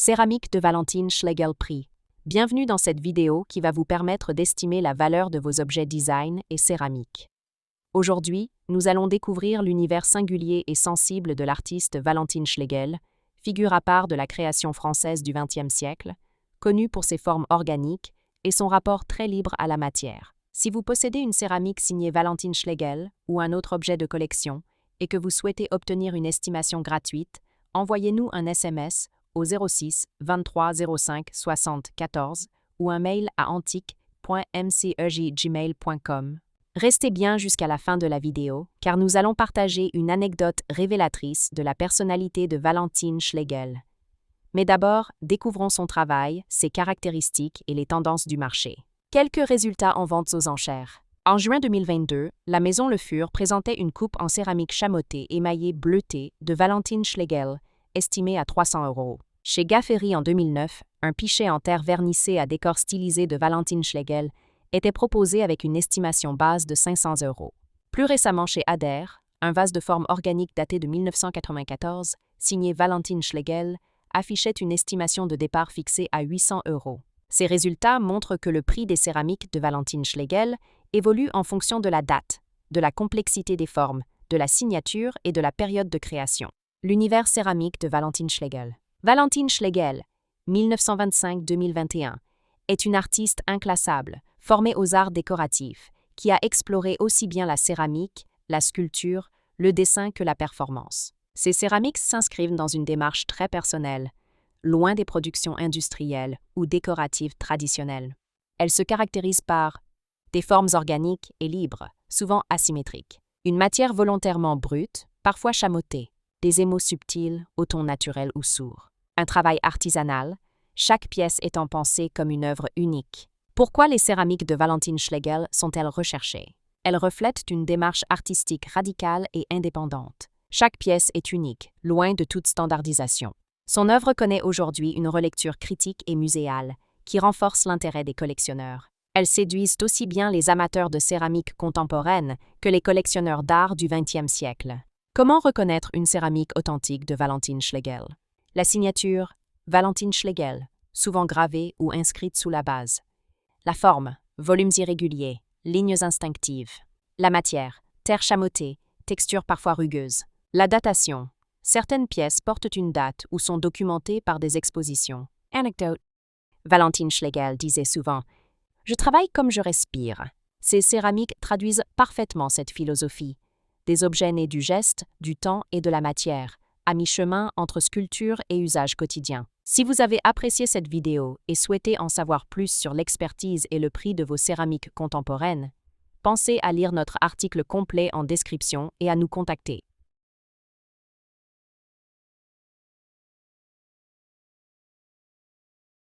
Céramique de Valentine Schlegel prix. Bienvenue dans cette vidéo qui va vous permettre d'estimer la valeur de vos objets design et céramique. Aujourd'hui, nous allons découvrir l'univers singulier et sensible de l'artiste Valentine Schlegel, figure à part de la création française du XXe siècle, connue pour ses formes organiques et son rapport très libre à la matière. Si vous possédez une céramique signée Valentine Schlegel ou un autre objet de collection et que vous souhaitez obtenir une estimation gratuite, envoyez-nous un SMS au 06 23 05 60 14 ou un mail à antique.mcej@gmail.com. Restez bien jusqu'à la fin de la vidéo, car nous allons partager une anecdote révélatrice de la personnalité de Valentine Schlegel. Mais d'abord, découvrons son travail, ses caractéristiques et les tendances du marché. Quelques résultats en vente aux enchères. En juin 2022, la maison Le Fur présentait une coupe en céramique chamottée émaillée bleutée de Valentine Schlegel, estimée à 300 €. Chez Gaffery en 2009, un pichet en terre vernissée à décor stylisé de Valentine Schlegel était proposé avec une estimation base de 500 €. Plus récemment chez Adair, un vase de forme organique daté de 1994, signé Valentine Schlegel, affichait une estimation de départ fixée à 800 €. Ces résultats montrent que le prix des céramiques de Valentine Schlegel évolue en fonction de la date, de la complexité des formes, de la signature et de la période de création. L'univers céramique de Valentine Schlegel. Valentine Schlegel, 1925-2021, est une artiste inclassable, formée aux arts décoratifs, qui a exploré aussi bien la céramique, la sculpture, le dessin que la performance. Ses céramiques s'inscrivent dans une démarche très personnelle, loin des productions industrielles ou décoratives traditionnelles. Elle se caractérise par des formes organiques et libres, souvent asymétriques, une matière volontairement brute, parfois chamottée, des émaux subtils aux tons naturels ou sourds. Un travail artisanal, chaque pièce étant pensée comme une œuvre unique. Pourquoi les céramiques de Valentine Schlegel sont-elles recherchées? Elles reflètent une démarche artistique radicale et indépendante. Chaque pièce est unique, loin de toute standardisation. Son œuvre connaît aujourd'hui une relecture critique et muséale, qui renforce l'intérêt des collectionneurs. Elles séduisent aussi bien les amateurs de céramique contemporaine que les collectionneurs d'art du XXe siècle. Comment reconnaître une céramique authentique de Valentine Schlegel? La signature, Valentine Schlegel, souvent gravée ou inscrite sous la base. La forme, volumes irréguliers, lignes instinctives. La matière, terre chamottée, texture parfois rugueuse. La datation, certaines pièces portent une date ou sont documentées par des expositions. Anecdote. Valentine Schlegel disait souvent « Je travaille comme je respire ». Ces céramiques traduisent parfaitement cette philosophie. Des objets nés du geste, du temps et de la matière, à mi-chemin entre sculpture et usage quotidien. Si vous avez apprécié cette vidéo et souhaitez en savoir plus sur l'expertise et le prix de vos céramiques contemporaines, pensez à lire notre article complet en description et à nous contacter.